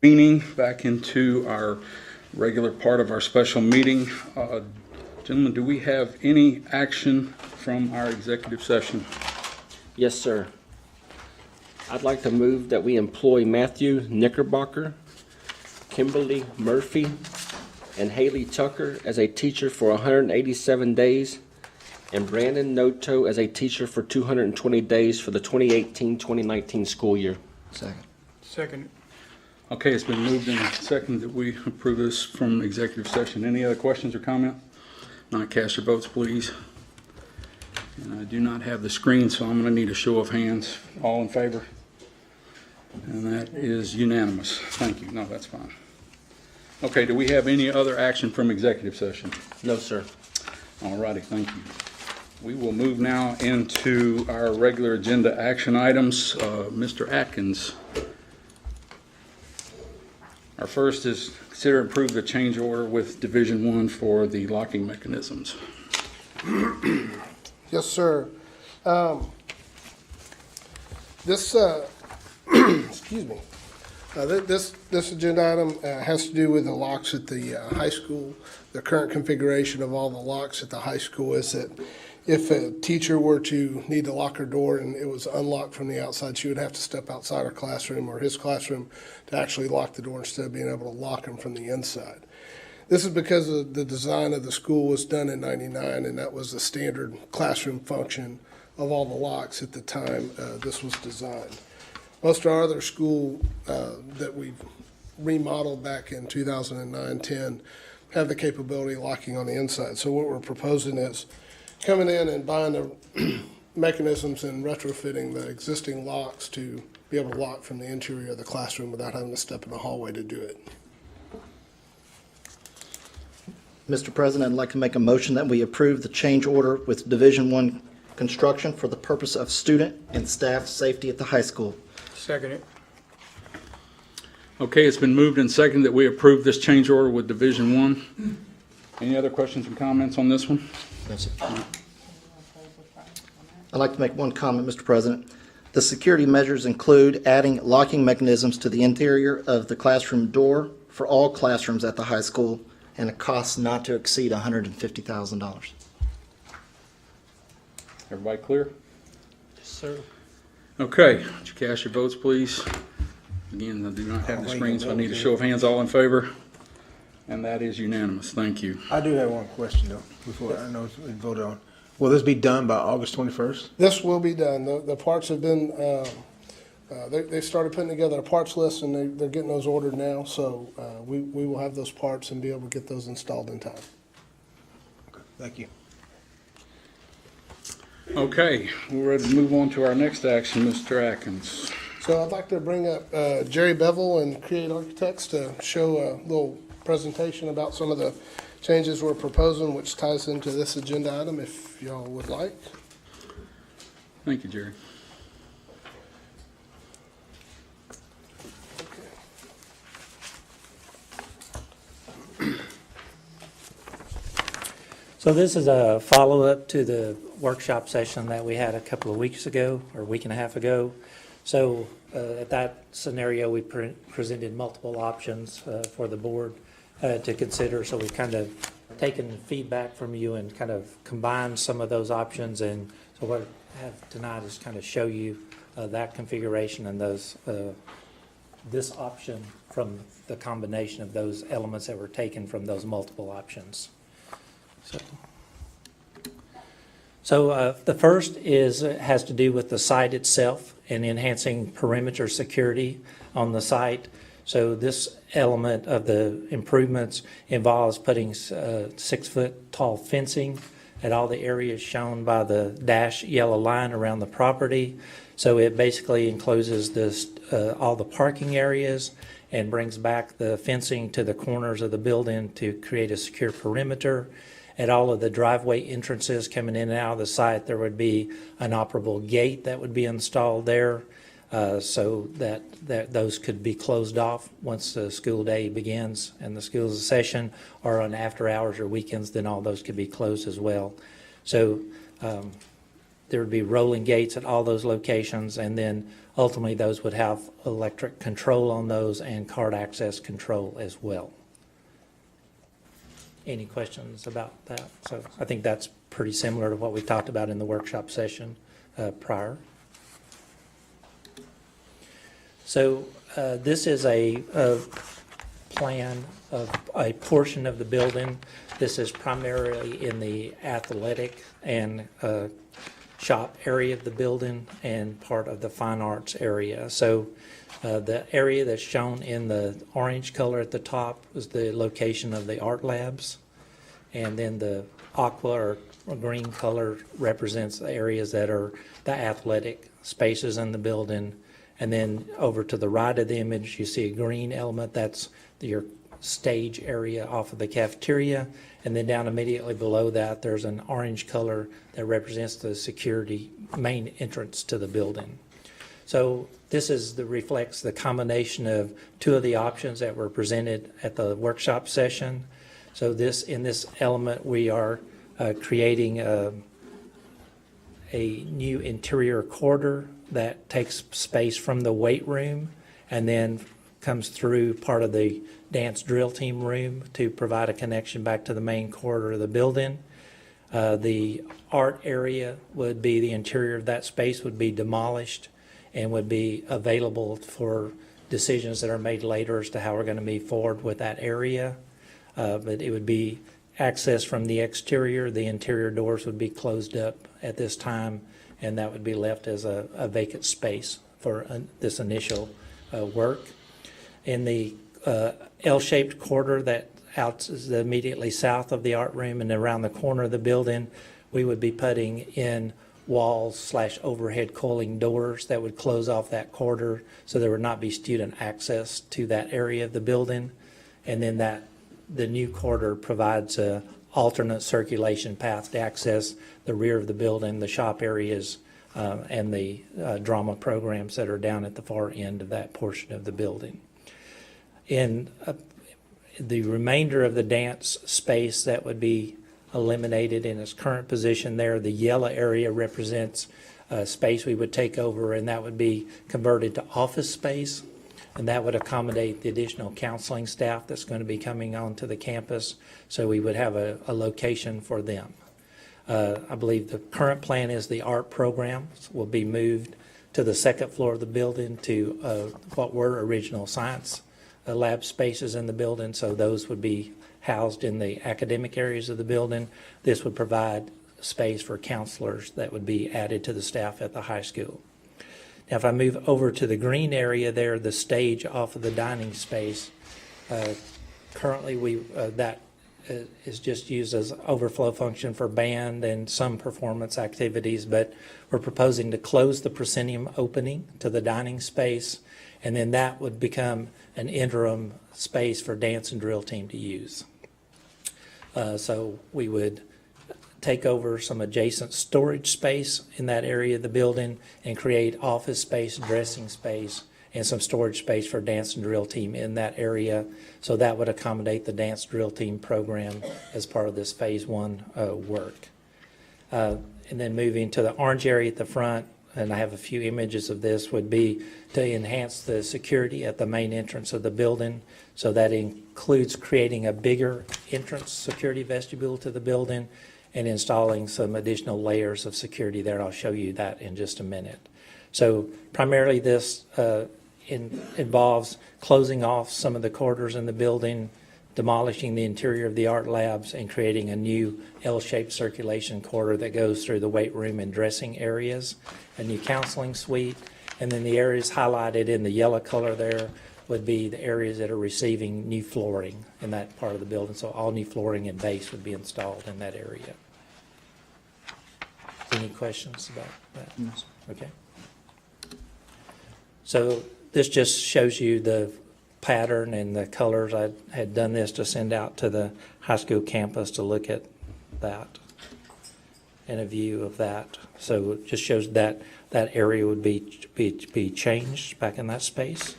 Meeting back into our regular part of our special meeting. Gentlemen, do we have any action from our executive session? Yes, sir. I'd like to move that we employ Matthew Knickerbocker, Kimberly Murphy, and Haley Tucker as a teacher for 187 days, and Brandon Noto as a teacher for 220 days for the 2018-2019 school year. Second. Okay, it's been moved and seconded that we approve this from executive session. Any other questions or comment? Not, cast your votes, please. And I do not have the screen, so I'm going to need a show of hands. All in favor? And that is unanimous. Thank you. No, that's fine. Okay, do we have any other action from executive session? No, sir. All righty, thank you. We will move now into our regular agenda action items. Mr. Atkins. Our first is consider and approve the change order with Division 1 for the locking mechanisms. Yes, sir. This, excuse me. This agenda item has to do with the locks at the high school. The current configuration of all the locks at the high school is that if a teacher were to need to lock her door and it was unlocked from the outside, she would have to step outside her classroom or his classroom to actually lock the door instead of being able to lock them from the inside. This is because of the design of the school was done in '99, and that was the standard classroom function of all the locks at the time this was designed. Most of our other school that we've remodeled back in 2009-10 have the capability of locking on the inside. So what we're proposing is coming in and buying the mechanisms and retrofitting the existing locks to be able to lock from the interior of the classroom without having to step in the hallway to do it. Mr. President, I'd like to make a motion that we approve the change order with Division 1 construction for the purpose of student and staff safety at the high school. Second it. Okay, it's been moved and seconded that we approve this change order with Division 1. Any other questions and comments on this one? That's it. I'd like to make one comment, Mr. President. The security measures include adding locking mechanisms to the interior of the classroom door for all classrooms at the high school, and a cost not to exceed $150,000. Everybody clear? Yes, sir. Okay, would you cast your votes, please? Again, I do not have the screen, so I need a show of hands. All in favor? And that is unanimous. Thank you. I do have one question though, before I know it's been voted on. Will this be done by August 21st? This will be done. The parts have been, they started putting together a parts list, and they're getting those ordered now. So we will have those parts and be able to get those installed in time. Okay, thank you. Okay, we're ready to move on to our next action, Mr. Atkins. So I'd like to bring up Jerry Bevel and Create Architects to show a little presentation about some of the changes we're proposing, which ties into this agenda item, if y'all would like. Thank you, Jerry. So this is a follow-up to the workshop session that we had a couple of weeks ago, or a week and a half ago. So at that scenario, we presented multiple options for the board to consider. So we've kind of taken feedback from you and kind of combined some of those options. And so what I have tonight is kind of show you that configuration and those this option from the combination of those elements that were taken from those multiple options. So the first has to do with the site itself and enhancing perimeter security on the site. So this element of the improvements involves putting 6-foot tall fencing at all the areas shown by the dashed yellow line around the property. So it basically encloses all the parking areas and brings back the fencing to the corners of the building to create a secure perimeter. At all of the driveway entrances coming in and out of the site, there would be an operable gate that would be installed there so that those could be closed off once the school day begins and the school's session, or on after hours or weekends, then all those could be closed as well. So there would be rolling gates at all those locations, and then ultimately those would have electric control on those and card access control as well. Any questions about that? So I think that's pretty similar to what we talked about in the workshop session prior. So this is a plan of a portion of the building. This is primarily in the athletic and shop area of the building and part of the fine arts area. So the area that's shown in the orange color at the top is the location of the art labs. And then the aqua or green color represents the areas that are the athletic spaces in the building. And then over to the right of the image, you see a green element. That's your stage area off of the cafeteria. And then down immediately below that, there's an orange color that represents the security main entrance to the building. So this reflects the combination of two of the options that were presented at the workshop session. So in this element, we are creating a new interior corridor that takes space from the weight room and then comes through part of the dance drill team room to provide a connection back to the main corridor of the building. The art area would be, the interior of that space would be demolished and would be available for decisions that are made later as to how we're going to move forward with that area. But it would be accessed from the exterior. The interior doors would be closed up at this time, and that would be left as a vacant space for this initial work. In the L-shaped corridor that out is immediately south of the art room and around the corner of the building, we would be putting in walls/overhead coiling doors that would close off that corridor so there would not be student access to that area of the building. And then the new corridor provides a alternate circulation path to access the rear of the building, the shop areas, and the drama programs that are down at the far end of that portion of the building. In the remainder of the dance space that would be eliminated in its current position there, the yellow area represents space we would take over, and that would be converted to office space. And that would accommodate the additional counseling staff that's going to be coming onto the campus. So we would have a location for them. I believe the current plan is the art programs will be moved to the second floor of the building to what were original science lab spaces in the building. So those would be housed in the academic areas of the building. This would provide space for counselors that would be added to the staff at the high school. Now, if I move over to the green area there, the stage off of the dining space, currently that is just used as overflow function for band and some performance activities, but we're proposing to close the proscenium opening to the dining space, and then that would become an interim space for dance and drill team to use. So we would take over some adjacent storage space in that area of the building and create office space, dressing space, and some storage space for dance and drill team in that area. So that would accommodate the dance drill team program as part of this phase one work. And then moving to the orange area at the front, and I have a few images of this, would be to enhance the security at the main entrance of the building. So that includes creating a bigger entrance security vestibule to the building and installing some additional layers of security there. I'll show you that in just a minute. So primarily this involves closing off some of the corridors in the building, demolishing the interior of the art labs, and creating a new L-shaped circulation corridor that goes through the weight room and dressing areas, a new counseling suite, and then the areas highlighted in the yellow color there would be the areas that are receiving new flooring in that part of the building. So all new flooring and base would be installed in that area. Any questions about that? Yes. Okay. So this just shows you the pattern and the colors. I had done this to send out to the high school campus to look at that and a view of that. So it just shows that that area would be changed back in that space.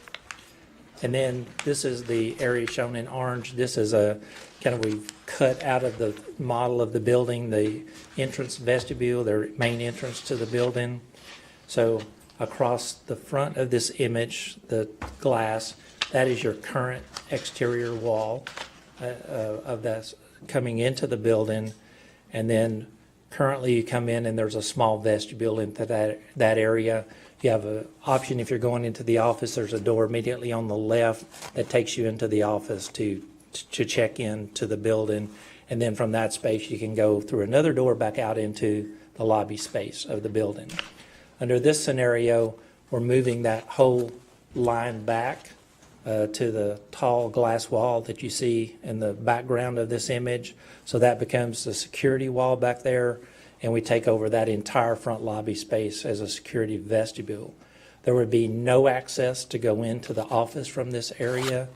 And then this is the area shown in orange. This is a kind of, we've cut out of the model of the building, the entrance vestibule, their main entrance to the building. So across the front of this image, the glass, that is your current exterior wall of that coming into the building. And then currently you come in and there's a small vestibule into that area. You have an option if you're going into the office, there's a door immediately on the left that takes you into the office to check in to the building. And then from that space, you can go through another door back out into the lobby space of the building. Under this scenario, we're moving that whole line back to the tall glass wall that you see in the background of this image. So that becomes the security wall back there, and we take over that entire front lobby space as a security vestibule. There would be no access to go into the office from this area.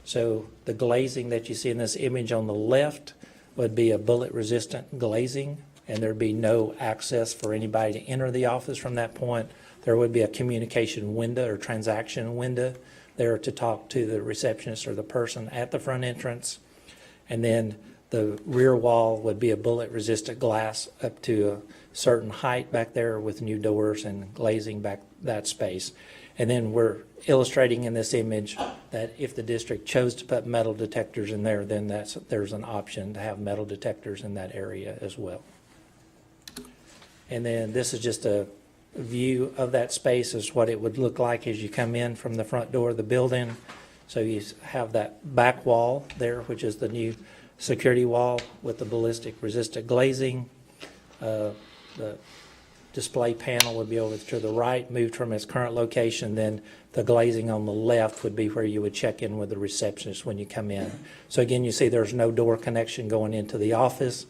So the glazing that you see in this image on the left would be a bullet-resistant glazing, and there'd be no access for anybody to enter the office from that point. There would be a communication window or transaction window there to talk to the receptionist or the person at the front entrance. And then the rear wall would be a bullet-resistant glass up to a certain height back there with new doors and glazing back that space. And then we're illustrating in this image that if the district chose to put metal detectors in there, then there's an option to have metal detectors in that area as well. And then this is just a view of that space, is what it would look like as you come in from the front door of the building. So you have that back wall there, which is the new security wall with the ballistic resistant glazing. The display panel would be over to the right, moved from its current location. Then the glazing on the left would be where you would check in with the receptionist when you come in. So again, you see there's no door connection going into the office.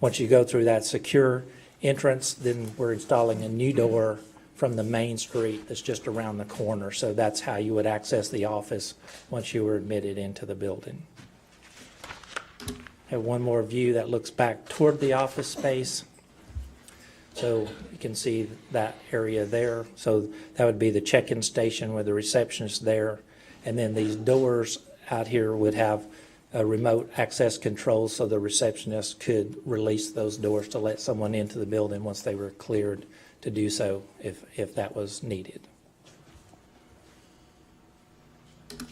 Once you go through that secure entrance, then we're installing a new door from the main street that's just around the corner. So that's how you would access the office once you were admitted into the building. Have one more view that looks back toward the office space. So you can see that area there. So that would be the check-in station with the receptionist there. And then these doors out here would have a remote access control, so the receptionist could release those doors to let someone into the building once they were cleared to do so if that was needed.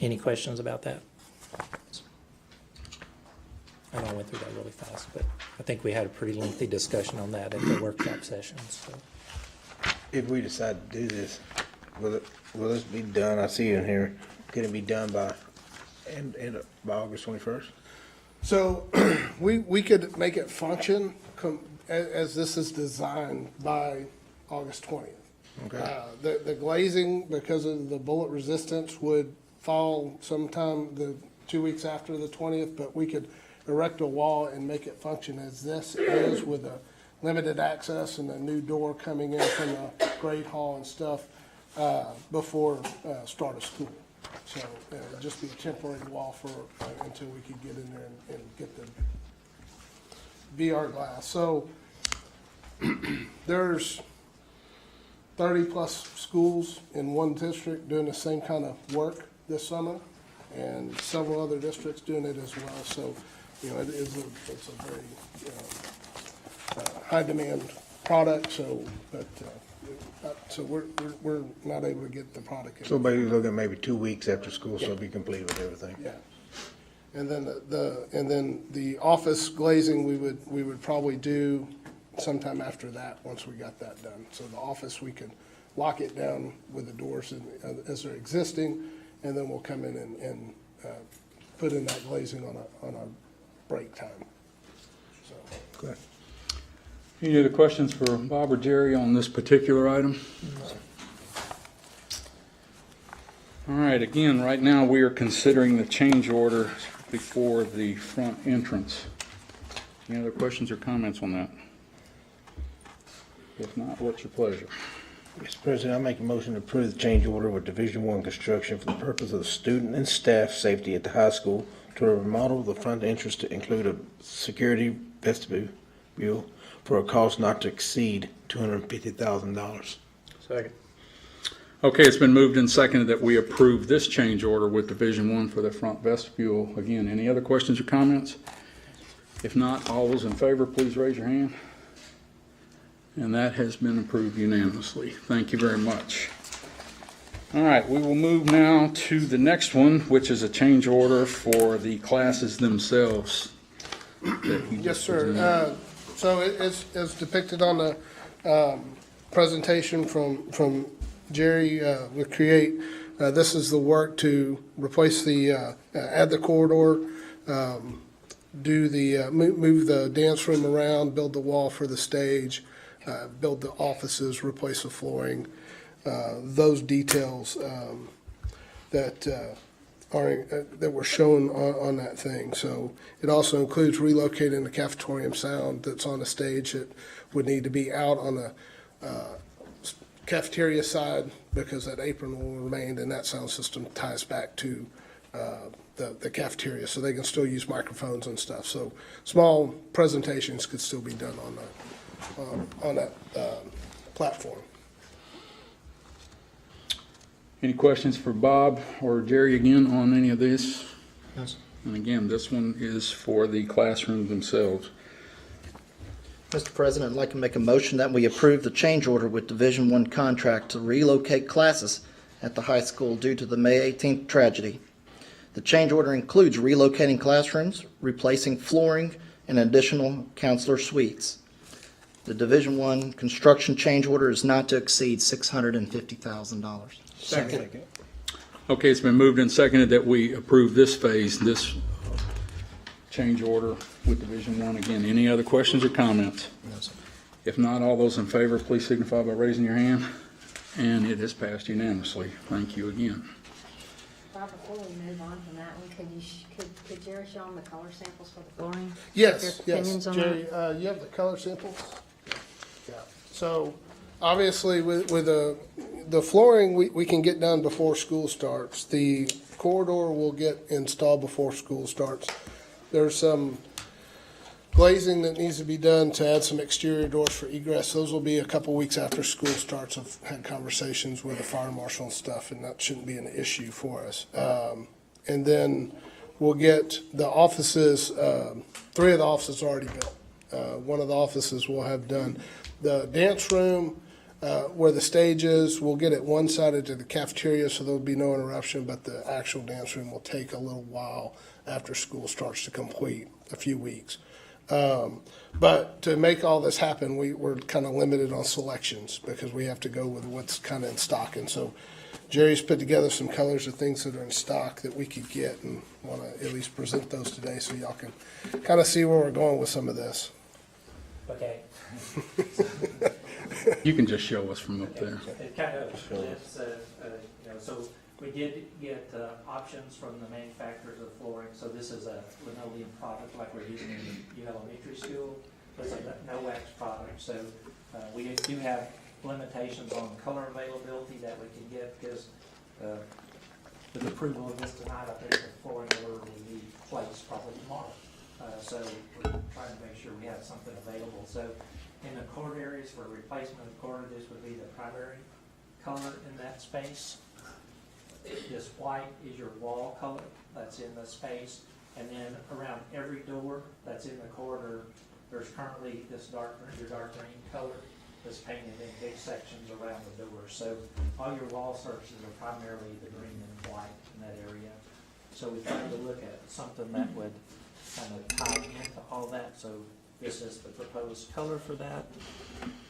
Any questions about that? I know I went through that really fast, but I think we had a pretty lengthy discussion on that at the workshop sessions. So. If we decide to do this, will this be done? I see in here, can it be done by by August 21st? So we could make it function as this is designed by August 20th. Okay. The glazing, because of the bullet resistance, would fall sometime the 2 weeks after the 20th, but we could erect a wall and make it function as this is, with a limited access and a new door coming in from the grade hall and stuff before start of school. So it'd just be a temporary wall for until we could get in there and get the VR glass. So there's 30-plus schools in one district doing the same kind of work this summer, and several other districts doing it as well. So, it's a very high demand product. So, so we're not able to get the product in. So basically looking at maybe 2 weeks after school, so it'll be complete with everything. Yeah. And then the office glazing we would probably do sometime after that, once we got that done. So the office, we could lock it down with the doors as they're existing, and then we'll come in and put in that glazing on a break time. So. Good. Any other questions for Bob or Jerry on this particular item? All right, again, right now we are considering the change order before the front entrance. Any other questions or comments on that? If not, what's your pleasure? Mr. President, I make a motion to approve the change order with Division I Construction for the purpose of student and staff safety at the high school to remodel the front entrance to include a security vestibule for a cost not to exceed $250,000. Second. Okay, it's been moved and seconded that we approve this change order with Division 1 for the front vestibule. Again, any other questions or comments? If not, all those in favor, please raise your hand. And that has been approved unanimously. Thank you very much. All right, we will move now to the next one, which is a change order for the classes themselves. that he Yes, just sir. presented. So it's depicted on the presentation from Jerry with Create. This is the work to replace the, add the corridor, do the, move the dance room around, build the wall for the stage, build the offices, replace the flooring, those details that that were shown on that thing. So it also includes relocating the cafetorium sound that's on the stage that would need to be out on the cafeteria side because that apron will remain, and that sound system ties back to the cafeteria, so they can still use microphones and stuff. So small presentations could still be done on that platform. Any questions for Bob or Jerry again on any of this? Yes. And again, this one is for the classrooms themselves. Mr. President, I'd like to make a motion that we approve the change order with Division I contract to relocate classes at the high school due to the May 18th tragedy. The change order includes relocating classrooms, replacing flooring, and additional counselor suites. The Division I construction change order is not to exceed $650,000. Second. Okay, it's been moved and seconded that we approve this phase, this change order with Division 1. Again, any other questions or comments? If not, all those in favor, please signify by raising your hand. And it has passed unanimously. Thank you again. Bob, before we move on from that one, could Jerry show them the color samples for the flooring? Yes, Your yes. opinions on Jerry, you have the color samples? Yeah. So obviously with the flooring, we can get done before school starts. The corridor will get installed before school starts. There's some glazing that needs to be done to add some exterior doors for egress. Those will be a couple weeks after school starts. I've had conversations with the fire marshal and stuff, and that shouldn't be an issue for us. And then we'll get the offices, 3 of the offices are already built. 1 of the offices we'll have done. The dance room, where the stage is, we'll get it one-sided to the cafeteria, so there'll be no interruption, but the actual dance room will take a little while after school starts to complete, a few weeks. But to make all this happen, we're kind of limited on selections because we have to go with what's kind of in stock. And so Jerry's put together some colors of things that are in stock that we could get, and want to at least present those today so y'all can kind of see where we're going with some of this. Okay. You can just show us from up there. It kind of, it's, so we did get options from the manufacturers of flooring. So this is a linoleum product like we're using in the elementary school. It's a no-wax product. So we do have limitations on color availability that we can get because with approval of this tonight, I think the flooring order will be placed probably tomorrow. So we're trying to make sure we have something available. So in the cord areas for replacement of cord, this would be the primary color in that space. This white is your wall color that's in the space. And then around every door that's in the corridor, there's currently this dark green color that's painted in big sections around the door. So all your wall surfaces are primarily the green and white in that area. So we tried to look at something that would kind of tie into all that. So this is the proposed color for that.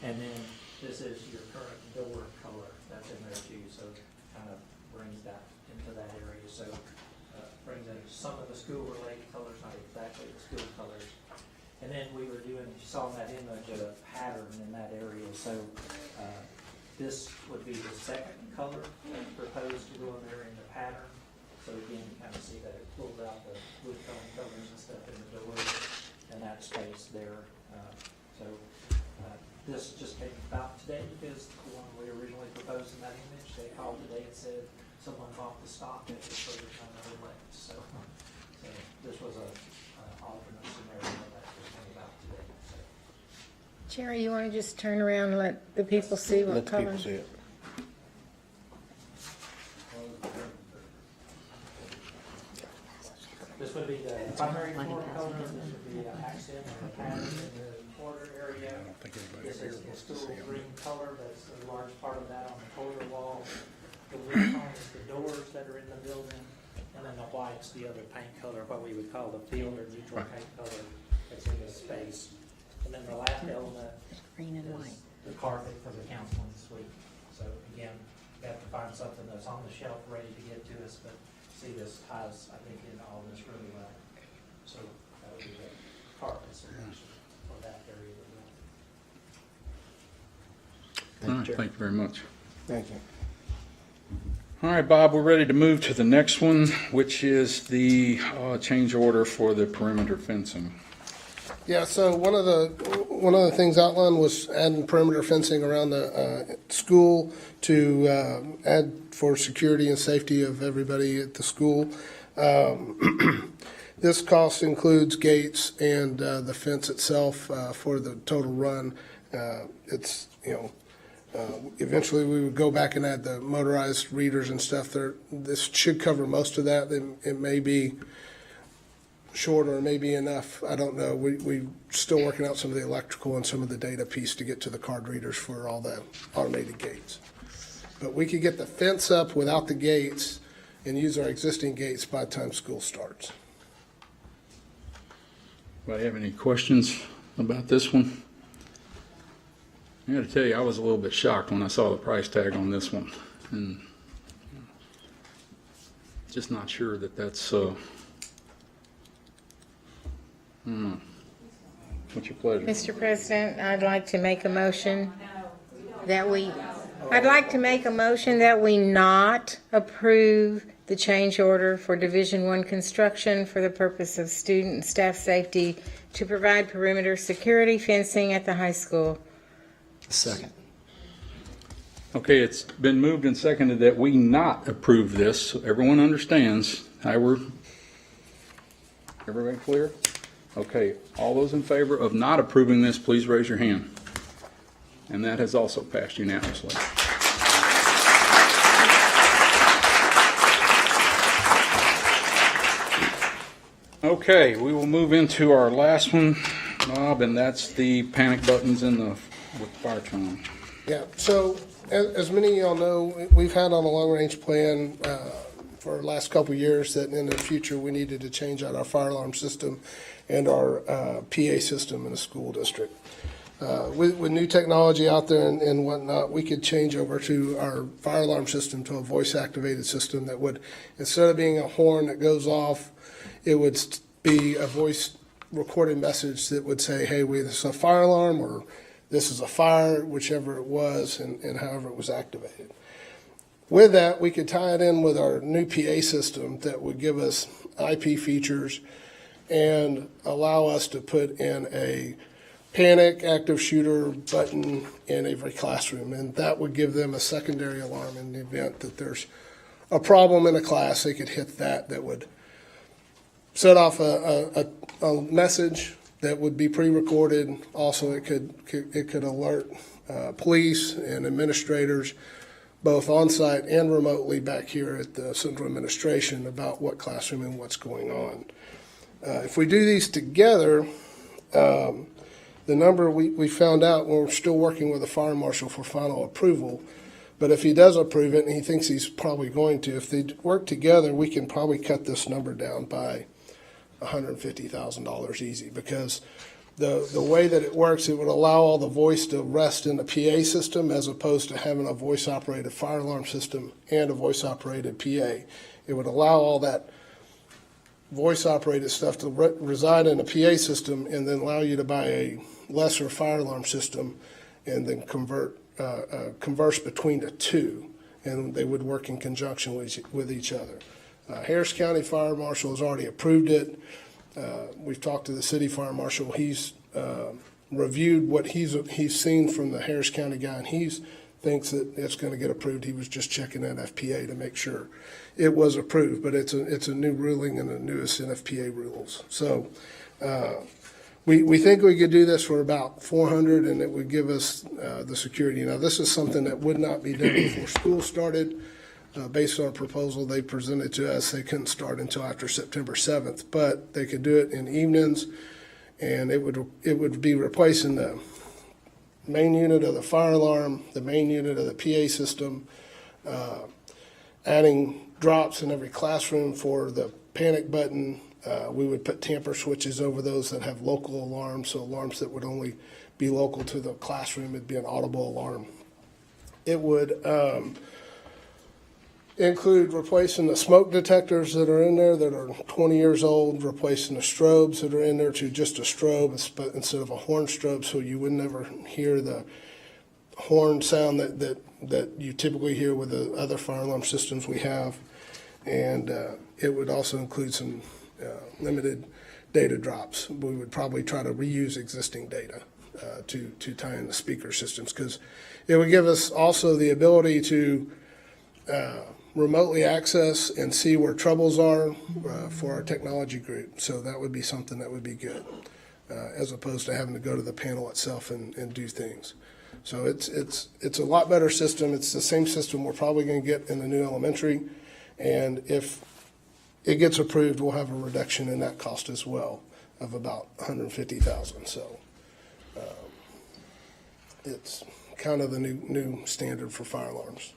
And then this is your current door color that's in there too. So it kind of brings that into that area. So brings in some of the school-related colors, not exactly the school colors. And then we were doing, you saw in that image, a pattern in that area. So this would be the second color that's proposed to go in there in the pattern. So again, you kind of see that it pulls out the wood tone colors and stuff in the doors and that space there. This just came about today because the one we originally proposed in that image, they called today and said someone bought the stock and it's further on the left. So this was a alternate scenario that just came about today. So. Jerry, you want to just turn around and let the people see what Let the people color? see it. This would be the primary floor color, this would be an accent or a pattern in the corridor area. This is the stool green color, that's a large part of that on the corridor wall. The wood tone is the doors that are in the building, and then the white's the other paint color, what we would call the field or neutral paint color that's in this space. And then the last element Green and is white. the carpet for the counseling suite. So again, we have to find something that's on the shelf ready to get to us, but see, this ties, I think, in all this really well. So that would be the carpet selection for that area of the All right, thank you very much. Thank you. All right, Bob, we're ready to move to the next one, which is the change order for the perimeter fencing. Yeah, so one of the things outlined was adding perimeter fencing around the school to add for security and safety of everybody at the school. This cost includes gates and the fence itself for the total run. It's, eventually we would go back and add the motorized readers and stuff there. This should cover most of that. It may be short or maybe enough. I don't know. We're still working out some of the electrical and some of the data piece to get to the card readers for all the automated gates. But we could get the fence up without the gates and use our existing gates by the time school starts. Anybody have any questions about this one? I got to tell you, I was a little bit shocked when I saw the price tag on this one, and just not sure that that's. What's your pleasure? Mr. President, I'd like to make a motion that we not approve the change order for Division I construction for the purpose of student and staff safety to provide perimeter security fencing at the high school. Second. Okay, it's been moved and seconded that we not approve this, so everyone understands how we're. Everybody clear? Okay, all those in favor of not approving this, please raise your hand. And that has also passed unanimously. Okay, we will move into our last one, Bob, and that's the panic buttons in the with fire training. Yeah, so as many of y'all know, we've had on a long-range plan for the last couple of years that in the future we needed to change out our fire alarm system and our PA system in the school district. With new technology out there and whatnot, we could change over to our fire alarm system to a voice-activated system that would, instead of being a horn that goes off, it would be a voice recorded message that would say, hey, this is a fire alarm, or this is a fire, whichever it was, and however it was activated. With that, we could tie it in with our new PA system that would give us IP features and allow us to put in a panic active shooter button in every classroom. And that would give them a secondary alarm in the event that there's a problem in a class. They could hit that would set off a message that would be pre-recorded. Also, it could alert police and administrators, both on-site and remotely back here at the central administration, about what classroom and what's going on. If we do these together, the number we found out, we're still working with the fire marshal for final approval, but if he does approve it, and he thinks he's probably going to, if they work together, we can probably cut this number down by $150,000 easy, because the way that it works, it would allow all the voice to rest in the PA system as opposed to having a voice-operated fire alarm system and a voice-operated PA. It would allow all that voice-operated stuff to reside in a PA system and then allow you to buy a lesser fire alarm system and then converse between the two, and they would work in conjunction with each other. Harris County Fire Marshal has already approved it. We've talked to the city fire marshal. He's reviewed what he's seen from the Harris County guy, and he thinks that it's going to get approved. He was just checking NFPA to make sure it was approved, but it's a new ruling in the newest NFPA rules. So we think we could do this for about $400, and it would give us the security. Now, this is something that would not be done before school started. Based on a proposal they presented to us, they couldn't start until after September 7th, but they could do it in evenings, and it would be replacing the main unit of the fire alarm, the main unit of the PA system, adding drops in every classroom for the panic button. We would put tamper switches over those that have local alarms, so alarms that would only be local to the classroom. It'd be an audible alarm. It would include replacing the smoke detectors that are in there that are 20 years old, replacing the strobes that are in there to just a strobe instead of a horn strobe, so you would never hear the horn sound that you typically hear with the other fire alarm systems we have. And it would also include some limited data drops. We would probably try to reuse existing data to tie in the speaker systems, because it would give us also the ability to remotely access and see where troubles are for our technology group. So that would be something that would be good, as opposed to having to go to the panel itself and do things. So it's a lot better system. It's the same system we're probably going to get in the new elementary, and if it gets approved, we'll have a reduction in that cost as well of about $150,000. So it's kind of the new standard for fire alarms.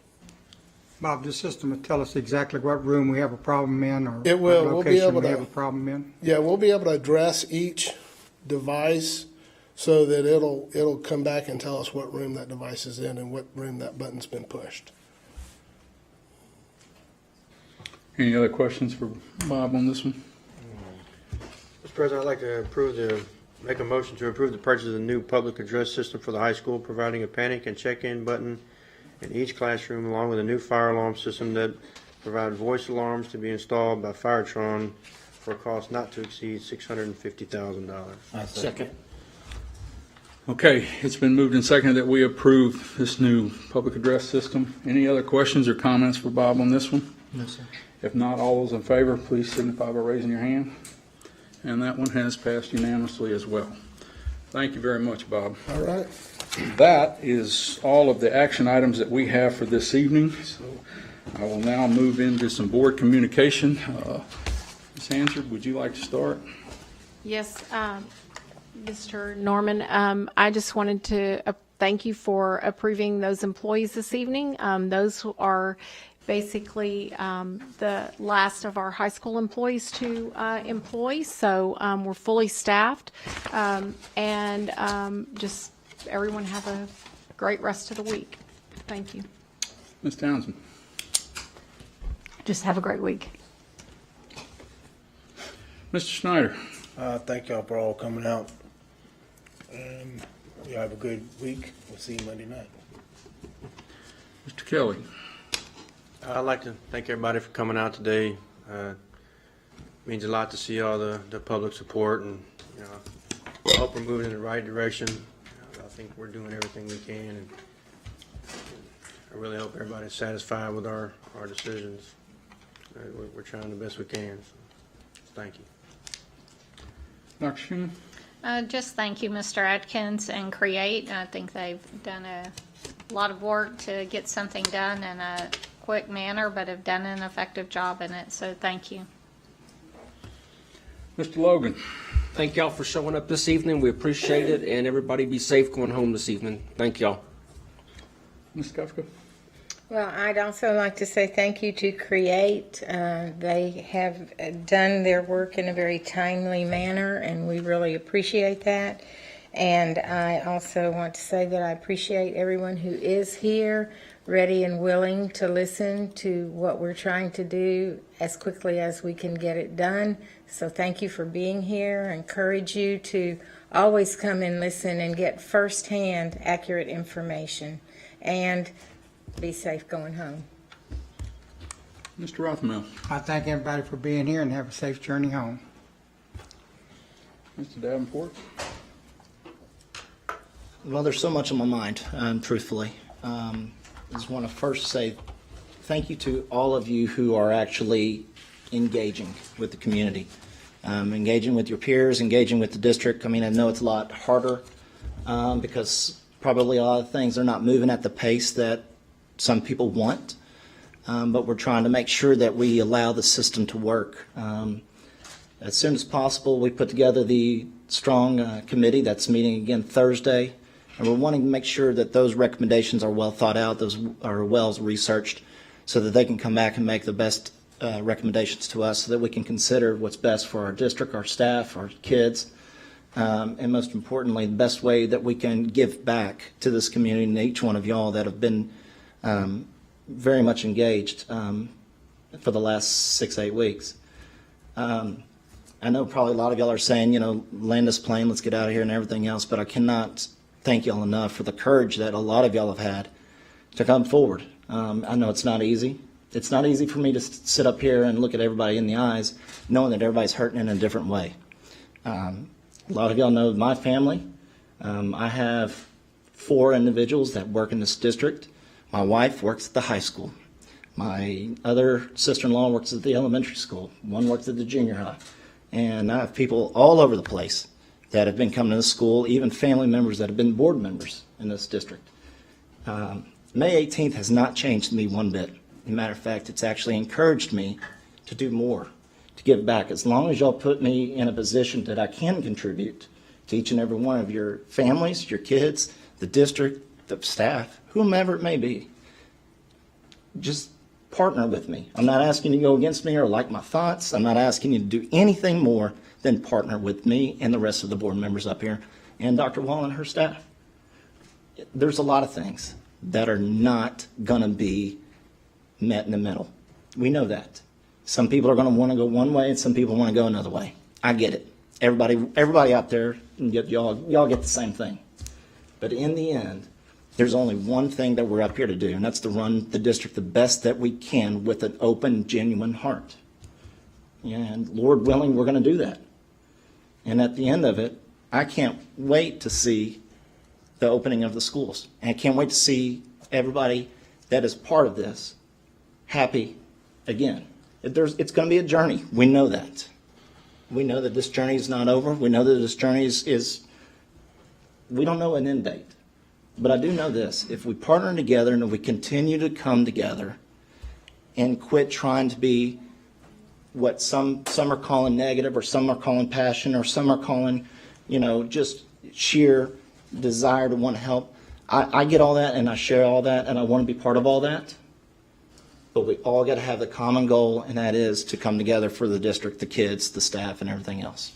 Bob, this system will tell us exactly what room we have a problem in, or It will. what We'll be location able we to- have a problem in. Yeah, we'll be able to address each device so that it'll come back and tell us what room that device is in and what room that button's been pushed. Any other questions for Bob on this one? Mr. President, I'd like to make a motion to approve the purchase of the new public address system for the high school, providing a panic and check-in button in each classroom, along with a new fire alarm system that provides voice alarms to be installed by Firetron for a cost not to exceed $650,000. Second. Okay, it's been moved and seconded that we approve this new public address system. Any other questions or comments for Bob on this one? No, sir. If not, all those in favor, please signify by raising your hand. And that one has passed unanimously as well. Thank you very much, Bob. All right. That is all of the action items that we have for this evening. So I will now move into some board communication. Ms. Hansard, would you like to start? Yes, Mr. Norman, I just wanted to thank you for approving those employees this evening. Those are basically the last of our high school employees to employ, so we're fully staffed. And just everyone have a great rest of the week. Thank you. Ms. Townsend? Just have a great week. Mr. Schneider? Thank y'all for all coming out. Y'all have a good week. We'll see you Monday night. Mr. Kelly? I'd like to thank everybody for coming out today. Means a lot to see all the public support, and I hope we're moving in the right direction. I think we're doing everything we can, and I really hope everybody's satisfied with our decisions. We're trying the best we can. So thank you. Dr. Schumann? Just thank you, Mr. Atkins and Create. I think they've done a lot of work to get something done in a quick manner, but have done an effective job in it, so thank you. Mr. Logan? Thank y'all for showing up this evening. We appreciate it, and everybody be safe going home this evening. Thank y'all. Ms. Kafka? Well, I'd also like to say thank you to Create. They have done their work in a very timely manner, and we really appreciate that. And I also want to say that I appreciate everyone who is here, ready and willing to listen to what we're trying to do as quickly as we can get it done. So thank you for being here. I encourage you to always come and listen and get firsthand accurate information. And be safe going home. Mr. Rothmel? I thank everybody for being here and have a safe journey home. Mr. Davenport? Well, there's so much on my mind, truthfully. I just want to first say thank you to all of you who are actually engaging with the community, engaging with your peers, engaging with the district. I mean, I know it's a lot harder because probably a lot of things are not moving at the pace that some people want. but we're trying to make sure that we allow the system to work. As soon as possible, we put together the strong committee that's meeting again Thursday, and we're wanting to make sure that those recommendations are well thought out, those are well researched, so that they can come back and make the best recommendations to us so that we can consider what's best for our district, our staff, our kids, and most importantly, the best way that we can give back to this community and each one of y'all that have been very much engaged for the last 6-8 weeks. I know probably a lot of y'all are saying, you know, land this plane, let's get out of here and everything else, but I cannot thank y'all enough for the courage that a lot of y'all have had to come forward. I know it's not easy. It's not easy for me to sit up here and look at everybody in the eyes knowing that everybody's hurting in a different way. A lot of y'all know my family. I have 4 individuals that work in this district. My wife works at the high school. My other sister-in-law works at the elementary school. One works at the junior high. And I have people all over the place that have been coming to the school, even family members that have been board members in this district. May 18th has not changed me one bit. As a matter of fact, it's actually encouraged me to do more, to give back. As long as y'all put me in a position that I can contribute to each and every one of your families, your kids, the district, the staff, whomever it may be, just partner with me. I'm not asking you to go against me or like my thoughts. I'm not asking you to do anything more than partner with me and the rest of the board members up here and Dr. Wall and her staff. There's a lot of things that are not going to be met in the middle. We know that. Some people are going to want to go one way and some people want to go another way. I get it. Everybody out there, y'all get the same thing. But in the end, there's only one thing that we're up here to do, and that's to run the district the best that we can with an open, genuine heart. And Lord willing, we're going to do that. And at the end of it, I can't wait to see the opening of the schools. And I can't wait to see everybody that is part of this happy again. It's going to be a journey. We know that. We know that this journey is not over. We know that this journey is we don't know an end date. But I do know this, if we partner together and if we continue to come together and quit trying to be what some are calling negative or some are calling passion or some are calling, just sheer desire to want to help. I get all that and I share all that and I want to be part of all that. But we all got to have the common goal, and that is to come together for the district, the kids, the staff, and everything else.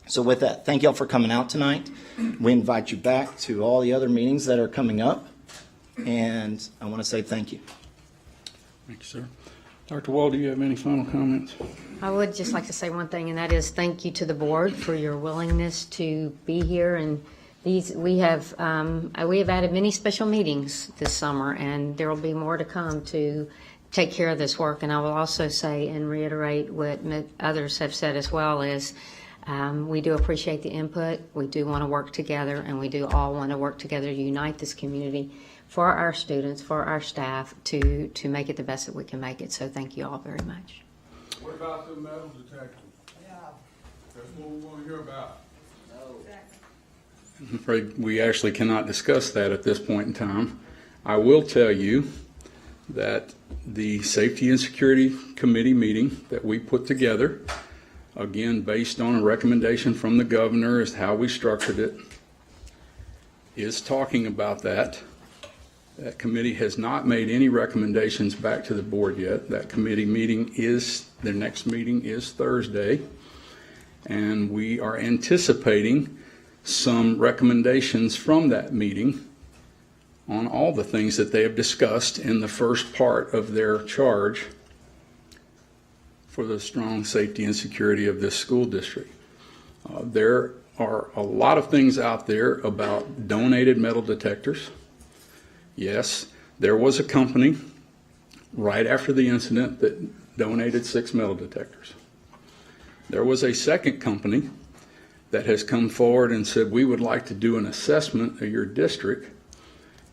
So with that, thank y'all for coming out tonight. We invite you back to all the other meetings that are coming up, and I want to say thank you. Thank you, sir. Dr. Wall, do you have any final comments? I would just like to say one thing, and that is thank you to the board for your willingness to be here. And we have added many special meetings this summer, and there will be more to come to take care of this work. And I will also say and reiterate what others have said as well is we do appreciate the input. We do want to work together, and we do all want to work together to unite this community for our students, for our staff, to make it the best that we can make it. So thank you all very much. What about the metal detectors? Yeah. That's what we want to hear about. I'm afraid we actually cannot discuss that at this point in time. I will tell you that the Safety and Security Committee meeting that we put together, again, based on a recommendation from the governor as how we structured it, is talking about that. That committee has not made any recommendations back to the board yet. That committee meeting their next meeting is Thursday, and we are anticipating some recommendations from that meeting on all the things that they have discussed in the first part of their charge for the strong safety and security of this school district. There are a lot of things out there about donated metal detectors. Yes, there was a company right after the incident that donated 6 metal detectors. There was a second company that has come forward and said, we would like to do an assessment of your district,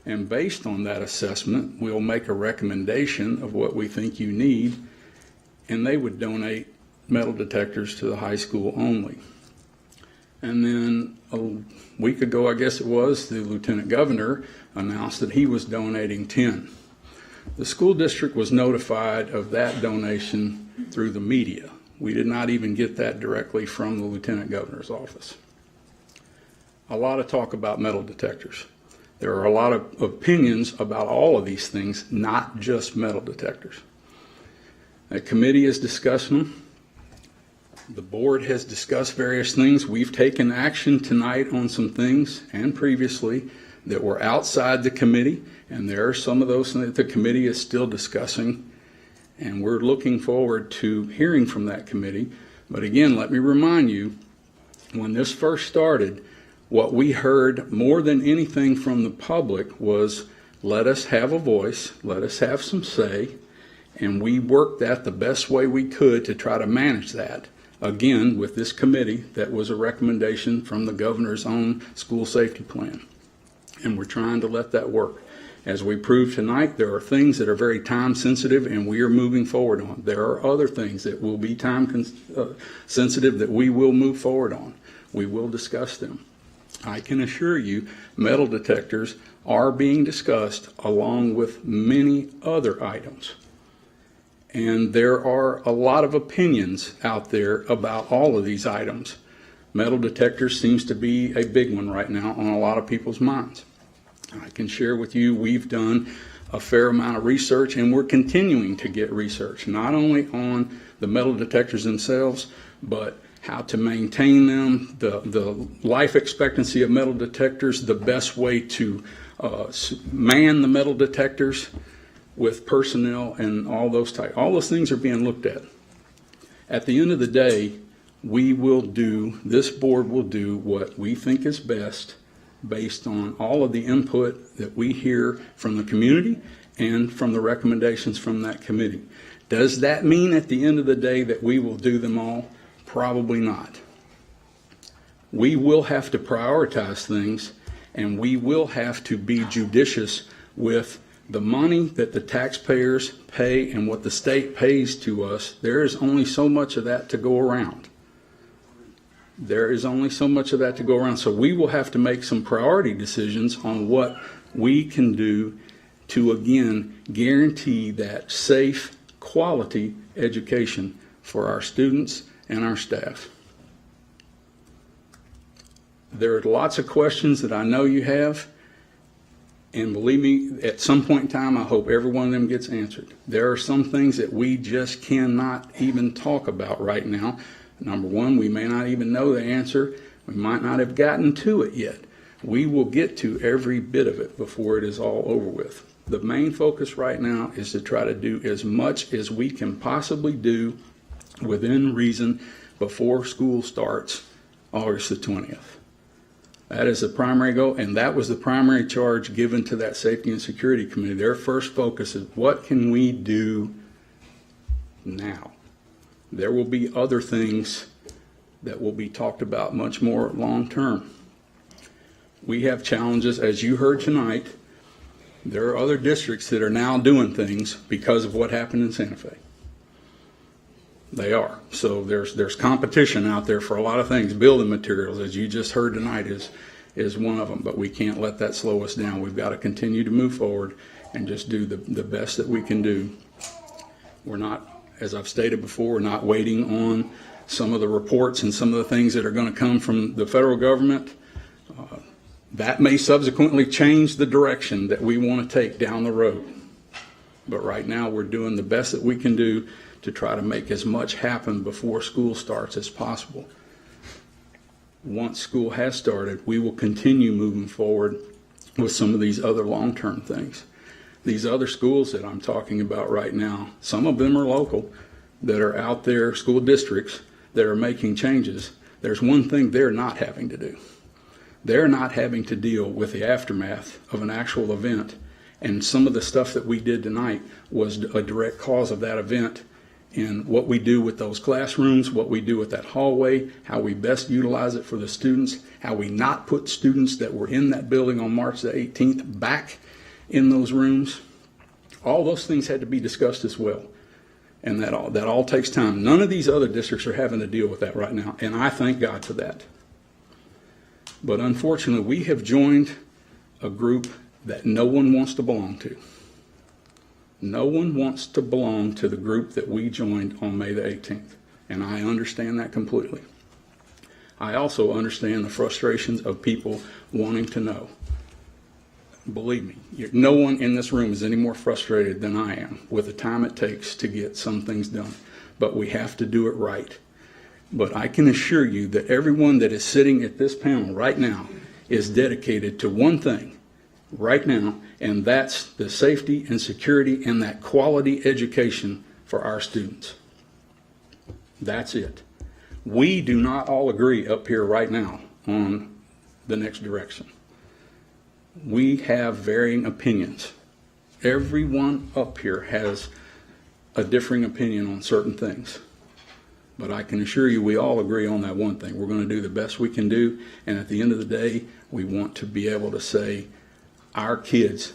and based on that assessment, we'll make a recommendation of what we think you need, and they would donate metal detectors to the high school only. And then a week ago, I guess it was, the lieutenant governor announced that he was donating 10. The school district was notified of that donation through the media. We did not even get that directly from the Lieutenant Governor's office. A lot of talk about metal detectors. There are a lot of opinions about all of these things, not just metal detectors. A committee is discussing them. The board has discussed various things. We've taken action tonight on some things and previously that were outside the committee, and there are some of those that the committee is still discussing, and we're looking forward to hearing from that committee. But again, let me remind you, when this first started, what we heard more than anything from the public was, let us have a voice, let us have some say, and we worked that the best way we could to try to manage that. Again, with this committee, that was a recommendation from the governor's own school safety plan. And we're trying to let that work. As we proved tonight, there are things that are very time sensitive and we are moving forward on. There are other things that will be time sensitive that we will move forward on. We will discuss them. I can assure you, metal detectors are being discussed along with many other items. And there are a lot of opinions out there about all of these items. Metal detectors seems to be a big one right now on a lot of people's minds. I can share with you, we've done a fair amount of research and we're continuing to get research, not only on the metal detectors themselves, but how to maintain them, the life expectancy of metal detectors, the best way to man the metal detectors with personnel and all those things are being looked at. At the end of the day, this board will do what we think is best based on all of the input that we hear from the community and from the recommendations from that committee. Does that mean at the end of the day that we will do them all? Probably not. We will have to prioritize things and we will have to be judicious with the money that the taxpayers pay and what the state pays to us. There is only so much of that to go around. There is only so much of that to go around. So we will have to make some priority decisions on what we can do to, again, guarantee that safe, quality education for our students and our staff. There are lots of questions that I know you have. And believe me, at some point in time, I hope every one of them gets answered. There are some things that we just cannot even talk about right now. Number one, we may not even know the answer. We might not have gotten to it yet. We will get to every bit of it before it is all over with. The main focus right now is to try to do as much as we can possibly do within reason before school starts August the 20th. That is the primary goal, and that was the primary charge given to that Safety and Security Committee. Their first focus is what can we do now? There will be other things that will be talked about much more long term. We have challenges, as you heard tonight. There are other districts that are now doing things because of what happened in Santa Fe. They are. So there's competition out there for a lot of things. Building materials, as you just heard tonight, is one of them. But we can't let that slow us down. We've got to continue to move forward and just do the best that we can do. We're not, as I've stated before, we're not waiting on some of the reports and some of the things that are going to come from the federal government. That may subsequently change the direction that we want to take down the road. But right now we're doing the best that we can do to try to make as much happen before school starts as possible. Once school has started, we will continue moving forward with some of these other long-term things. These other schools that I'm talking about right now, some of them are local, that are out there, school districts that are making changes. There's one thing they're not having to do. They're not having to deal with the aftermath of an actual event. And some of the stuff that we did tonight was a direct cause of that event. And what we do with those classrooms, what we do with that hallway, how we best utilize it for the students, how we not put students that were in that building on March the 18th back in those rooms. All those things had to be discussed as well. And that all takes time. None of these other districts are having to deal with that right now. And I thank God for that. But unfortunately, we have joined a group that no one wants to belong to. No one wants to belong to the group that we joined on May the 18th, and I understand that completely. I also understand the frustrations of people wanting to know. Believe me, no one in this room is any more frustrated than I am with the time it takes to get some things done, but we have to do it right. But I can assure you that everyone that is sitting at this panel right now is dedicated to one thing right now, and that's the safety and security and that quality education for our students. That's it. We do not all agree up here right now on the next direction. We have varying opinions. Everyone up here has a differing opinion on certain things. But I can assure you we all agree on that one thing. We're going to do the best we can do, and at the end of the day, we want to be able to say our kids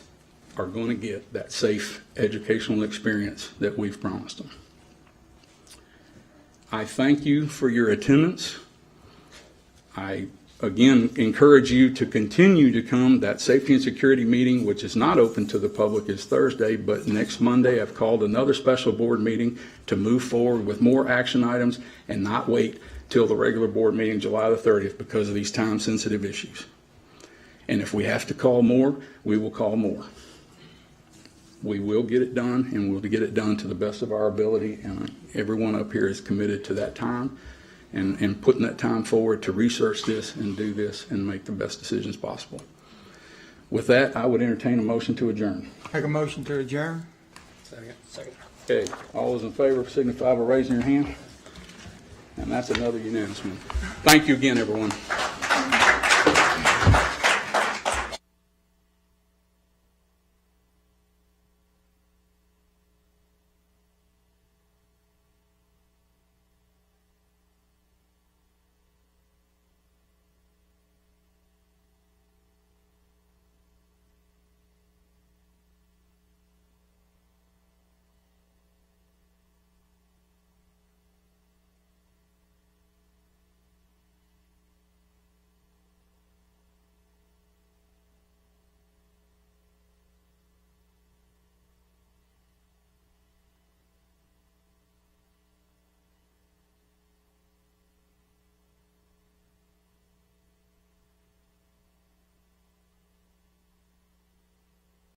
are going to get that safe educational experience that we've promised them. I thank you for your attendance. I, again, encourage you to continue to come. That safety and security meeting, which is not open to the public, is Thursday, but next Monday I've called another special board meeting to move forward with more action items and not wait till the regular board meeting July the 30th because of these time-sensitive issues. And if we have to call more, we will call more. We will get it done, and we'll get it done to the best of our ability, and everyone up here is committed to that time and putting that time forward to research this and do this and make the best decisions possible. With that, I would entertain a motion to adjourn. Make a motion to adjourn? Second. Okay, all those in favor signify by raising your hand. And that's another unanimous one. Thank you again, everyone.